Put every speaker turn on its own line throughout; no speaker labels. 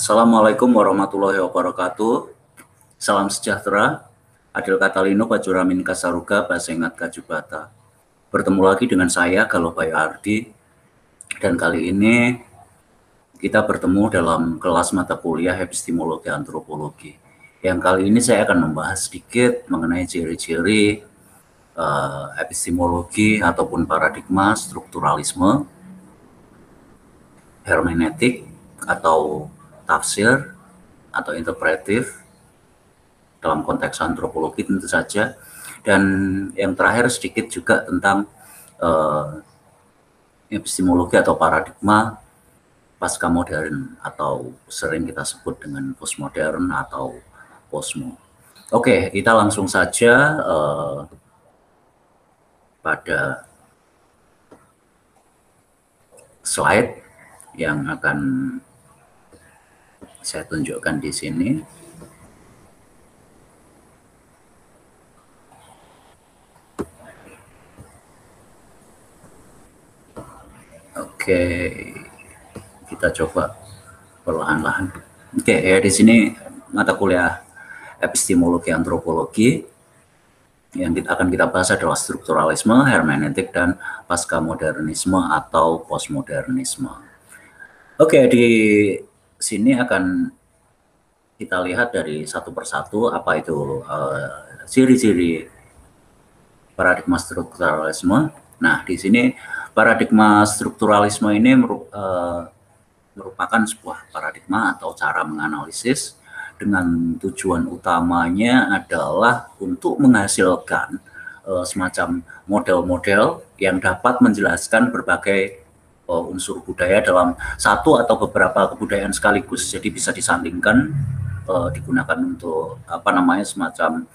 Assalamualaikum warahmatullahi wabarakatuh. Salam sejahtera. Adil Katalino Pacuramin Kasaruga Basengat Kajubata. Bertemu lagi dengan saya Galobayo Ardi. Dan kali ini kita bertemu dalam kelas mata kuliah epistemologi antropologi. Yang kali ini saya akan membahas sedikit mengenai ciri-ciri epistemologi ataupun paradigma strukturalisme, hermeneutik atau tafsir atau interpretif dalam konteks antropologi tentu saja, dan yang terakhir sedikit juga tentang epistemologi atau paradigma pasca modern atau sering kita sebut dengan postmodern atau posmo. Oke, kita langsung saja pada slide yang akan saya tunjukkan di sini. Oke, kita coba perlahan-lahan. Oke, ya di sini mata kuliah epistemologi antropologi. Yang akan kita bahas adalah strukturalisme, hermeneutik, dan pasca modernisme atau postmodernisme. Oke, di sini akan kita lihat dari satu persatu apa itu ciri-ciri paradigma strukturalisme. Nah, di sini paradigma strukturalisme ini merupakan sebuah paradigma atau cara menganalisis dengan tujuan utamanya adalah untuk menghasilkan semacam model-model yang dapat menjelaskan berbagai unsur budaya dalam satu atau beberapa kebudayaan sekaligus. Jadi bisa disandingkan, digunakan untuk semacam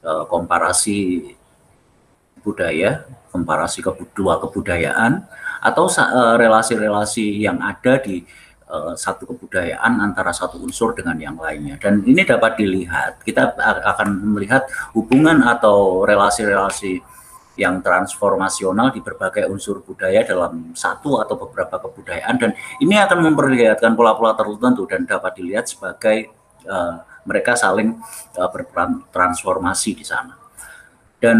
komparasi budaya, komparasi kedua kebudayaan, atau relasi-relasi yang ada di satu kebudayaan antara satu unsur dengan yang lainnya. Dan ini dapat dilihat, kita akan melihat hubungan atau relasi-relasi yang transformasional di berbagai unsur budaya dalam satu atau beberapa kebudayaan, dan ini akan memperlihatkan pola-pola tertentu dan dapat dilihat sebagai mereka saling berperan transformasi di sana. Dan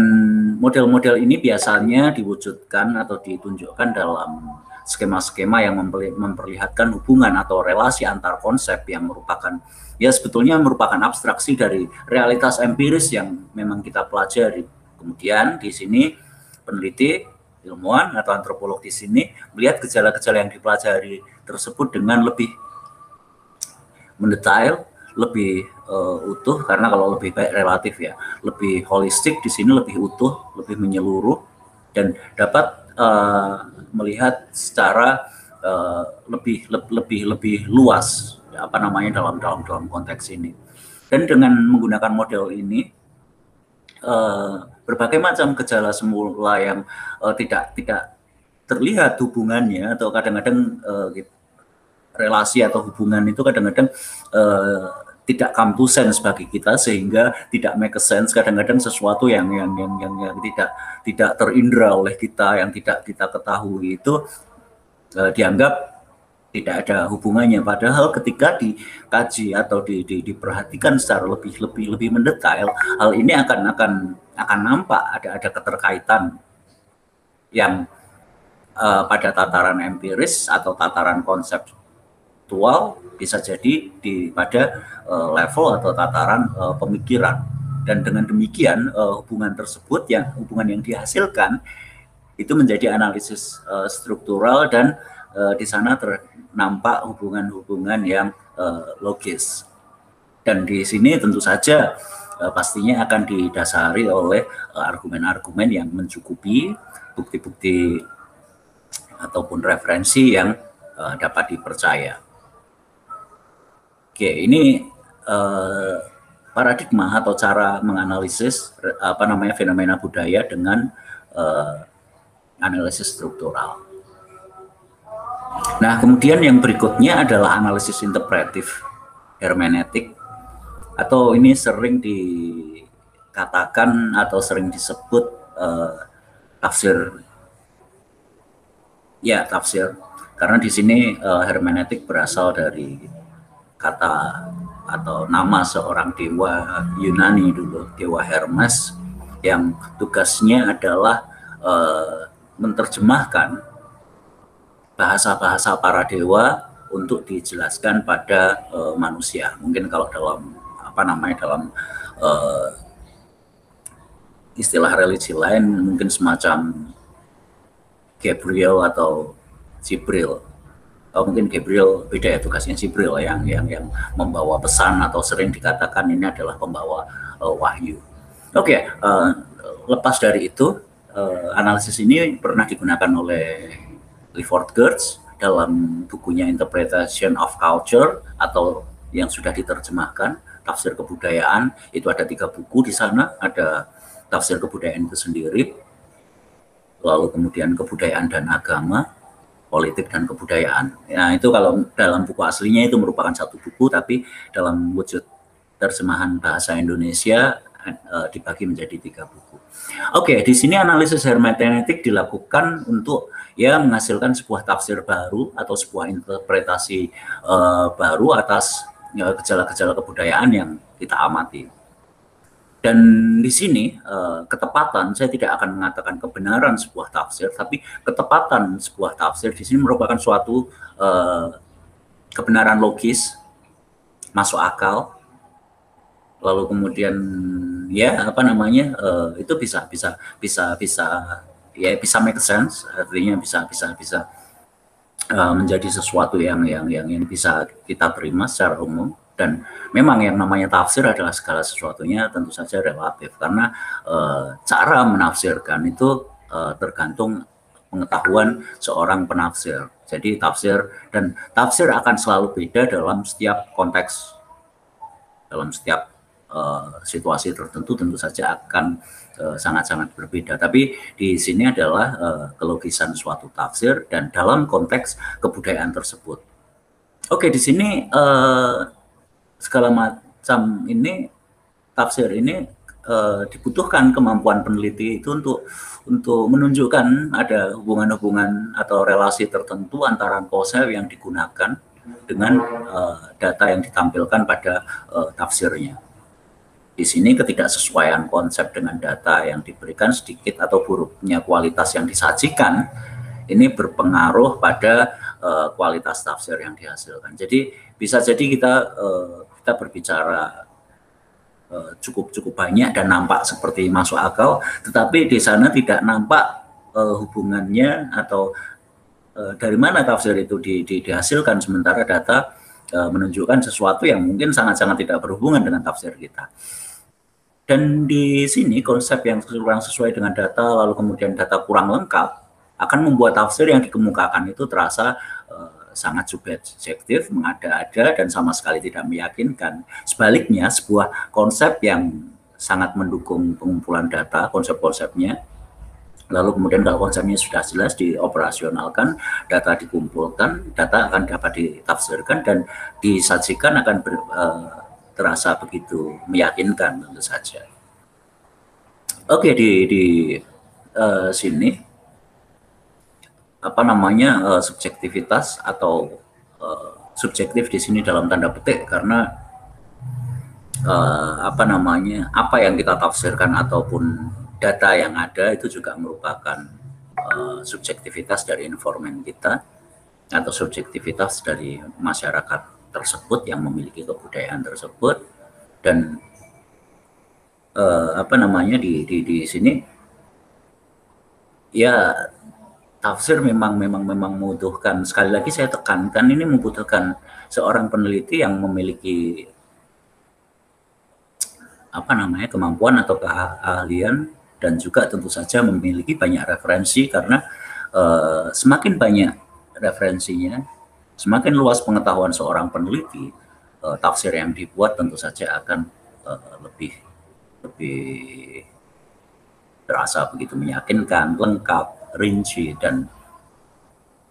model-model ini biasanya diwujudkan atau ditunjukkan dalam skema-skema yang memperlihatkan hubungan atau relasi antar konsep yang merupakan, ya sebetulnya merupakan abstraksi dari realitas empiris yang memang kita pelajari. Kemudian di sini peneliti, ilmuwan atau antropolog di sini melihat gejala-gejala yang dipelajari tersebut dengan lebih mendetail, lebih utuh, karena kalau lebih baik relatif ya, lebih holistik, di sini lebih utuh, lebih menyeluruh, dan dapat melihat secara lebih luas dalam konteks ini. Dan dengan menggunakan model ini, berbagai macam gejala semula yang tidak terlihat hubungannya, atau kadang-kadang relasi atau hubungan itu kadang-kadang tidak come to sense bagi kita, sehingga tidak make sense. Kadang-kadang sesuatu yang tidak terindra oleh kita, yang tidak kita ketahui itu dianggap tidak ada hubungannya. Padahal ketika dikaji atau diperhatikan secara lebih mendetail, hal ini akan nampak ada keterkaitan yang pada tataran empiris atau tataran konseptual, bisa jadi pada level atau tataran pemikiran. Dan dengan demikian hubungan tersebut, hubungan yang dihasilkan itu menjadi analisis struktural, dan di sana ternampak hubungan-hubungan yang logis. Dan di sini tentu saja pastinya akan didasari oleh argumen-argumen yang mencukupi, bukti-bukti ataupun referensi yang dapat dipercaya. Oke, ini paradigma atau cara menganalisis fenomena budaya dengan analisis struktural. Nah, kemudian yang berikutnya adalah analisis interpretif hermeneutik, atau ini sering dikatakan atau sering disebut tafsir. Ya, tafsir. Karena di sini hermeneutik berasal dari kata atau nama seorang dewa Yunani dulu, dewa Hermes, yang tugasnya adalah menerjemahkan bahasa-bahasa para dewa untuk dijelaskan pada manusia. Mungkin kalau dalam apa namanya dalam istilah religi lain mungkin semacam Gabriel atau Jibril. Mungkin Gabriel beda ya tugasnya, Jibril yang membawa pesan atau sering dikatakan ini adalah pembawa wahyu. Oke, lepas dari itu analisis ini pernah digunakan oleh Clifford Geertz dalam bukunya Interpretation of Culture atau yang sudah diterjemahkan tafsir kebudayaan. Itu ada 3 buku di sana, ada tafsir kebudayaan itu sendiri, lalu kemudian kebudayaan dan agama, politik dan kebudayaan. Nah, itu kalau dalam buku aslinya itu merupakan 1 buku, tapi dalam wujud terjemahan bahasa Indonesia dibagi menjadi 3 buku. Oke, di sini analisis hermeneutik dilakukan untuk ya menghasilkan sebuah tafsir baru atau sebuah interpretasi baru atas gejala-gejala kebudayaan yang kita amati. Dan di sini ketepatan, saya tidak akan mengatakan kebenaran sebuah tafsir, tapi ketepatan sebuah tafsir di sini merupakan suatu kebenaran logis, masuk akal, lalu kemudian ya apa namanya itu bisa ya bisa make sense, artinya bisa menjadi sesuatu yang bisa kita terima secara umum. Dan memang yang namanya tafsir adalah segala sesuatunya tentu saja relatif, karena cara menafsirkan itu tergantung pengetahuan seorang penafsir. Jadi tafsir akan selalu beda dalam setiap konteks, dalam setiap situasi tertentu tentu saja akan sangat-sangat berbeda. Tapi di sini adalah kelogisan suatu tafsir dan dalam konteks kebudayaan tersebut. Oke, di sini segala macam ini tafsir ini dibutuhkan kemampuan peneliti itu untuk menunjukkan ada hubungan-hubungan atau relasi tertentu antara konsep yang digunakan dengan data yang ditampilkan pada tafsirnya. Di sini ketidaksesuaian konsep dengan data yang diberikan, sedikit atau buruknya kualitas yang disajikan, ini berpengaruh pada kualitas tafsir yang dihasilkan. Jadi bisa jadi kita berbicara cukup banyak dan nampak seperti masuk akal, tetapi di sana tidak nampak hubungannya atau dari mana tafsir itu dihasilkan, sementara data menunjukkan sesuatu yang mungkin sangat-sangat tidak berhubungan dengan tafsir kita. Dan di sini konsep yang kurang sesuai dengan data, lalu kemudian data kurang lengkap, akan membuat tafsir yang dikemukakan itu terasa sangat subjektif, mengada-ada, dan sama sekali tidak meyakinkan. Sebaliknya, sebuah konsep yang sangat mendukung pengumpulan data, konsep-konsepnya, lalu kemudian kalau konsepnya sudah jelas dioperasionalkan, data dikumpulkan, data akan dapat ditafsirkan dan disajikan akan terasa begitu meyakinkan tentu saja. Oke, di sini apa namanya subjektivitas atau subjektif di sini dalam tanda petik karena apa namanya apa yang kita tafsirkan ataupun data yang ada itu juga merupakan subjektivitas dari informan kita atau subjektivitas dari masyarakat tersebut yang memiliki kebudayaan tersebut. Dan apa namanya di sini ya tafsir memang membutuhkan, sekali lagi saya tekankan, ini membutuhkan seorang peneliti yang memiliki apa namanya kemampuan atau keahlian dan juga tentu saja memiliki banyak referensi, karena semakin banyak referensinya, semakin luas pengetahuan seorang peneliti, tafsir yang dibuat tentu saja akan lebih terasa begitu meyakinkan, lengkap, rinci, dan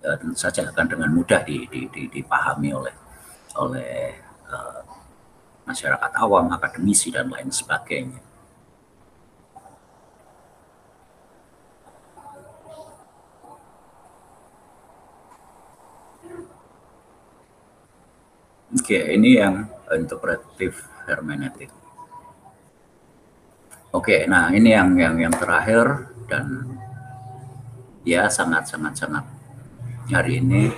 tentu saja akan dengan mudah dipahami oleh masyarakat awam, akademisi, dan lain sebagainya. Oke, ini yang interpretif hermeneutik. Oke, nah ini yang terakhir dan ya sangat hari ini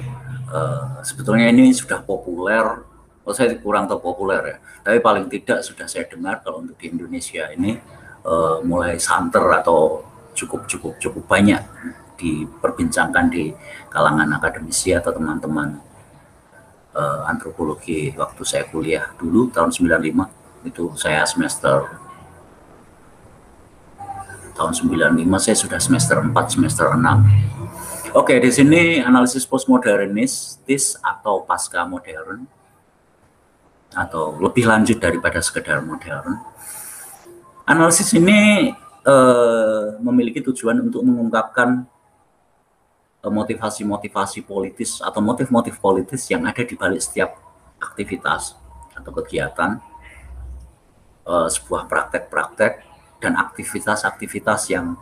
sebetulnya ini sudah populer. Oh, saya kurang tahu populer ya, tapi paling tidak sudah saya dengar kalau untuk di Indonesia ini mulai santer atau cukup banyak diperbincangkan di kalangan akademisi atau teman-teman antropologi waktu saya kuliah dulu tahun 95. Itu saya tahun 95 saya sudah semester 4, semester 6. Oke, di sini analisis postmodernistis atau pasca modern atau lebih lanjut daripada sekedar modern. Analisis ini memiliki tujuan untuk mengungkapkan motivasi-motivasi politis atau motif-motif politis yang ada di balik setiap aktivitas atau kegiatan, sebuah praktek-praktek dan aktivitas-aktivitas yang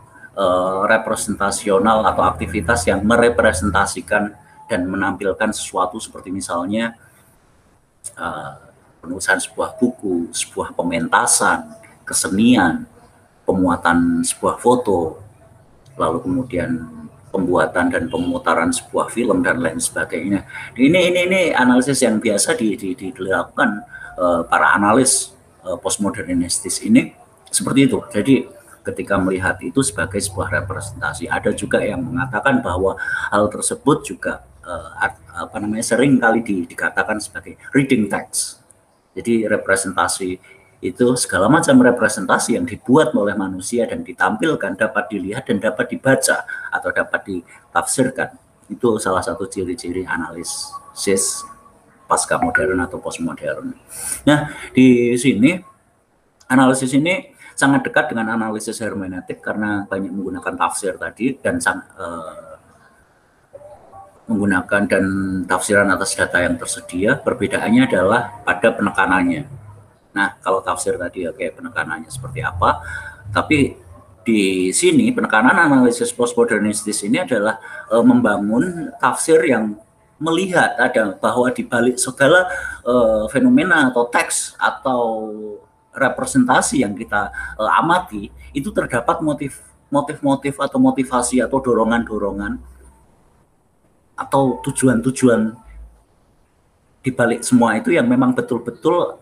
representasional atau aktivitas yang merepresentasikan dan menampilkan sesuatu seperti misalnya penulisan sebuah buku, sebuah pementasan, kesenian, pemuatan sebuah foto, lalu kemudian pembuatan dan pemutaran sebuah film dan lain sebagainya. Ini analisis yang biasa dilakukan para analis postmodernistis ini seperti itu. Jadi ketika melihat itu sebagai sebuah representasi, ada juga yang mengatakan bahwa hal tersebut juga sering kali dikatakan sebagai reading text. Jadi representasi itu segala macam representasi yang dibuat oleh manusia dan ditampilkan dapat dilihat dan dapat dibaca atau dapat ditafsirkan. Itu salah satu ciri-ciri analisis pasca modern atau postmodern. Nah, di sini analisis ini sangat dekat dengan analisis hermeneutik karena banyak menggunakan tafsir tadi dan menggunakan dan tafsiran atas data yang tersedia. Perbedaannya adalah pada penekanannya. Nah, kalau tafsir tadi ya kayak penekanannya seperti apa, tapi di sini penekanan analisis postmodernistis ini adalah membangun tafsir yang melihat ada bahwa di balik segala fenomena atau teks atau representasi yang kita amati itu terdapat motif-motif atau motivasi atau dorongan-dorongan atau tujuan-tujuan di balik semua itu yang memang betul-betul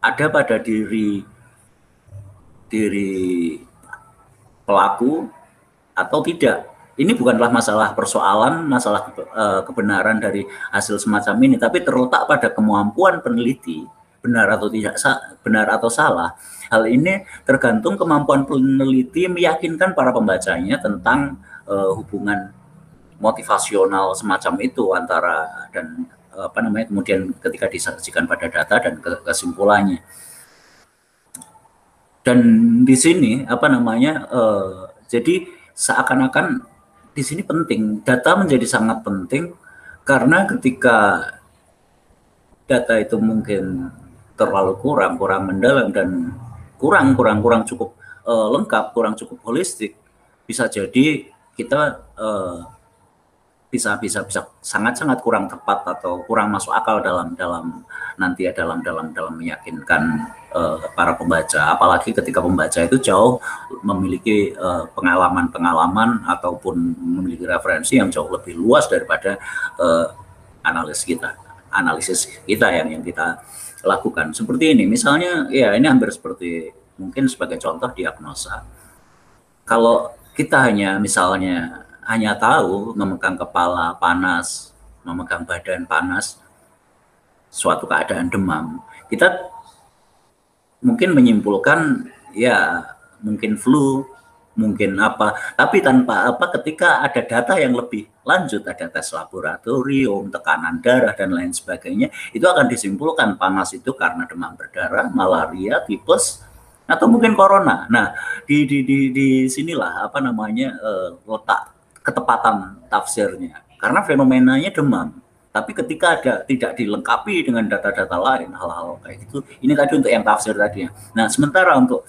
ada pada diri pelaku atau tidak. Ini bukanlah masalah persoalan, masalah kebenaran dari hasil semacam ini, tapi terletak pada kemampuan peneliti benar atau tidak, benar atau salah. Hal ini tergantung kemampuan peneliti meyakinkan para pembacanya tentang hubungan motivasional semacam itu antara dan kemudian ketika disajikan pada data dan kesimpulannya. Dan di sini jadi seakan-akan di sini penting, data menjadi sangat penting karena ketika data itu mungkin terlalu kurang mendalam dan kurang cukup lengkap, kurang cukup holistik, bisa jadi kita bisa sangat kurang tepat atau kurang masuk akal dalam meyakinkan para pembaca, apalagi ketika pembaca itu jauh memiliki pengalaman ataupun memiliki referensi yang jauh lebih luas daripada analisis kita yang kita lakukan. Seperti ini misalnya, ya ini hampir seperti mungkin sebagai contoh diagnosa. Kalau kita hanya tahu memegang kepala panas, memegang badan panas, suatu keadaan demam, kita mungkin menyimpulkan ya mungkin flu, mungkin apa, tapi tanpa ketika ada data yang lebih lanjut, ada tes laboratorium, tekanan darah dan lain sebagainya, itu akan disimpulkan panas itu karena demam berdarah, malaria, tipes, atau mungkin corona. Nah, di sinilah letak ketepatan tafsirnya, karena fenomenanya demam. Tapi ketika tidak dilengkapi dengan data-data lain, hal-hal kayak gitu, ini tadi untuk yang tafsir tadi. Nah, sementara untuk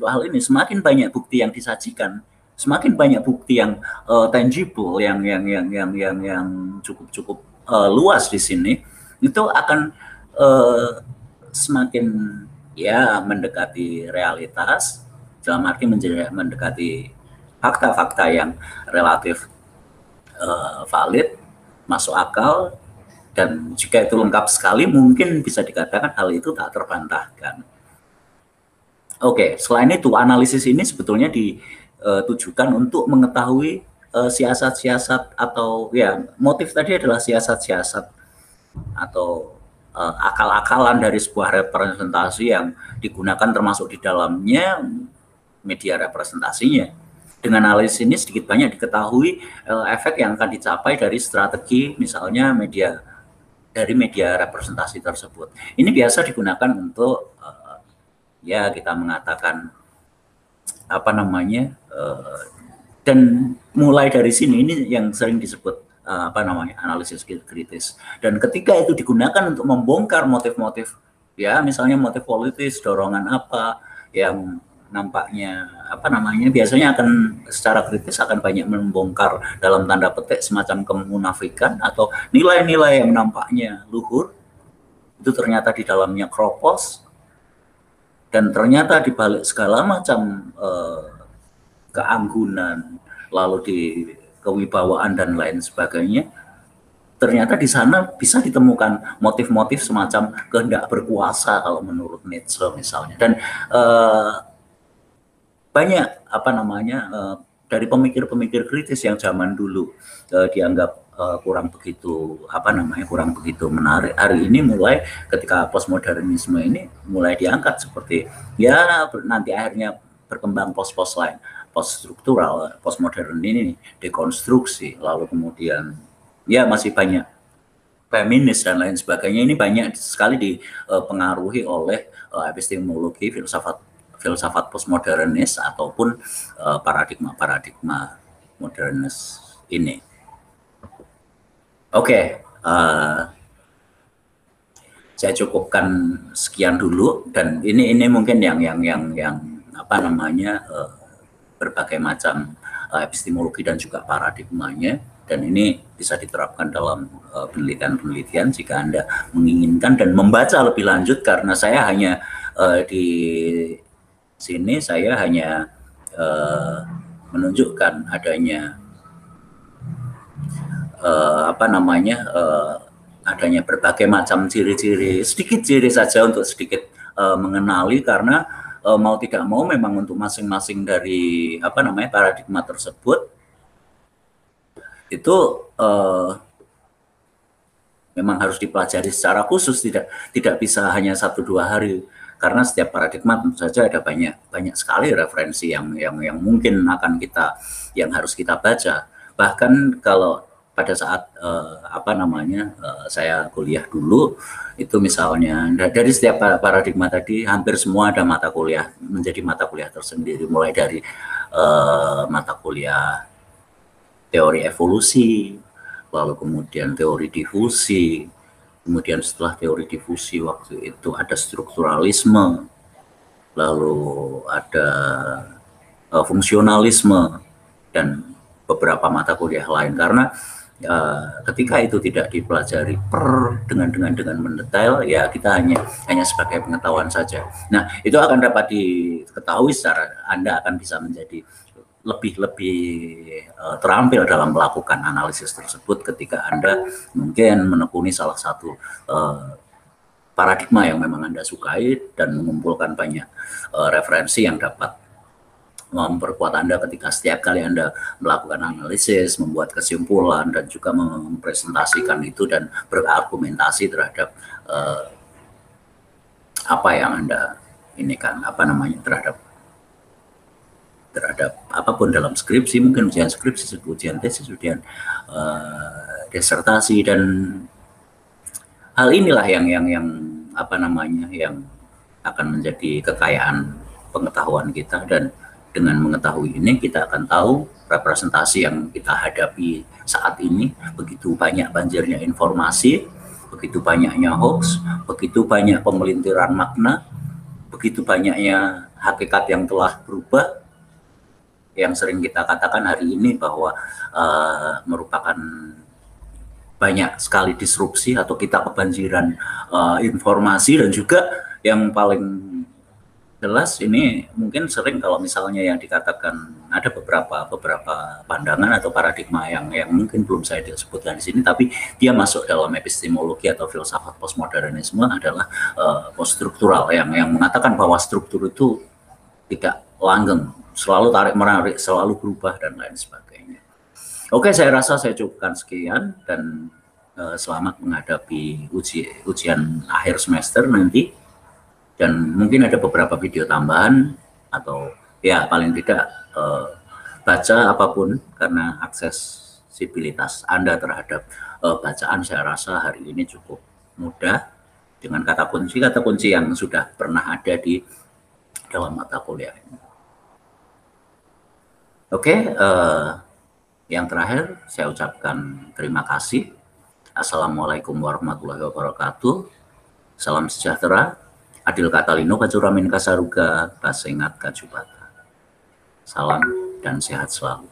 hal ini semakin banyak bukti yang disajikan, semakin banyak bukti yang tangible, yang cukup luas di sini, itu akan semakin ya mendekati realitas, dalam arti mendekati fakta-fakta yang relatif valid, masuk akal, dan jika itu lengkap sekali mungkin bisa dikatakan hal itu tak terbantahkan. Oke, selain itu analisis ini sebetulnya ditujukan untuk mengetahui siasat-siasat atau ya motif tadi adalah siasat-siasat atau akal-akalan dari sebuah representasi yang digunakan termasuk di dalamnya media representasinya. Dengan analisis ini sedikit banyak diketahui efek yang akan dicapai dari strategi misalnya media representasi tersebut. Ini biasa digunakan untuk ya kita mengatakan apa namanya dan mulai dari sini ini yang sering disebut analisis kritis. Dan ketika itu digunakan untuk membongkar motif-motif ya misalnya motif politis, dorongan apa yang nampaknya biasanya akan secara kritis akan banyak membongkar dalam tanda petik semacam kemunafikan atau nilai-nilai yang nampaknya luhur itu ternyata di dalamnya kropos, dan ternyata di balik segala macam keanggunan lalu di kewibawaan dan lain sebagainya, ternyata di sana bisa ditemukan motif-motif semacam kehendak berkuasa kalau menurut Nietzsche misalnya. Dan banyak dari pemikir-pemikir kritis yang zaman dulu dianggap kurang begitu menarik. Hari ini mulai ketika postmodernisme ini mulai diangkat seperti ya nanti akhirnya berkembang pos-pos lain, post struktural, postmodern ini dekonstruksi, lalu kemudian ya masih banyak feminis dan lain sebagainya. Ini banyak sekali dipengaruhi oleh epistemologi filsafat postmodernis ataupun paradigma modernis ini. Oke, saya cukupkan sekian dulu, dan ini mungkin yang berbagai macam epistemologi dan juga paradigmanya, dan ini bisa diterapkan dalam penelitian-penelitian jika Anda menginginkan dan membaca lebih lanjut, karena saya hanya di sini saya hanya menunjukkan adanya adanya berbagai macam ciri-ciri, sedikit ciri saja untuk sedikit mengenali, karena mau tidak mau memang untuk masing-masing dari paradigma tersebut itu memang harus dipelajari secara khusus, tidak bisa hanya 1-2 hari, karena setiap paradigma tentu saja ada banyak sekali referensi yang mungkin yang harus kita baca. Bahkan kalau pada saat saya kuliah dulu itu misalnya dari setiap paradigma tadi hampir semua ada menjadi mata kuliah tersendiri, mulai dari mata kuliah teori evolusi, lalu kemudian teori difusi, kemudian setelah teori difusi waktu itu ada strukturalisme, lalu ada fungsionalisme, dan beberapa mata kuliah lain. Karena ketika itu tidak dipelajari dengan mendetail, ya kita hanya sebagai pengetahuan saja. Nah, itu akan dapat diketahui secara Anda akan bisa menjadi lebih terampil dalam melakukan analisis tersebut ketika Anda mungkin menekuni salah satu paradigma yang memang Anda sukai dan mengumpulkan banyak referensi yang dapat memperkuat Anda ketika setiap kali Anda melakukan analisis, membuat kesimpulan, dan juga mempresentasikan itu dan berargumentasi terhadap apa yang Anda terhadap apapun dalam skripsi, mungkin ujian skripsi, ujian tesis, ujian disertasi, dan hal inilah yang akan menjadi kekayaan pengetahuan kita. Dan dengan mengetahui ini kita akan tahu representasi yang kita hadapi saat ini, begitu banyak banjirnya informasi, begitu banyaknya hoax, begitu banyak pemelintiran makna, begitu banyaknya hakikat yang telah berubah, yang sering kita katakan hari ini bahwa merupakan banyak sekali disrupsi atau kita kebanjiran informasi, dan juga yang paling jelas ini mungkin sering kalau misalnya yang dikatakan ada beberapa pandangan atau paradigma yang mungkin belum saya disebutkan di sini, tapi dia masuk dalam epistemologi atau filsafat postmodernisme adalah poststruktural yang mengatakan bahwa struktur itu tidak langgeng, selalu tarik menarik, selalu berubah dan lain sebagainya. Oke, saya rasa saya cukupkan sekian, dan selamat menghadapi ujian akhir semester nanti. Dan mungkin ada beberapa video tambahan, atau ya paling tidak baca apapun, karena aksesibilitas Anda terhadap bacaan saya rasa hari ini cukup mudah dengan kata kunci yang sudah pernah ada di dalam mata kuliah ini. Oke, yang terakhir saya ucapkan terima kasih. Assalamualaikum warahmatullahi wabarakatuh. Salam sejahtera. Adil Katalino Kacuramin Kasaruga Kasengat Kajubata. Salam dan sehat selalu.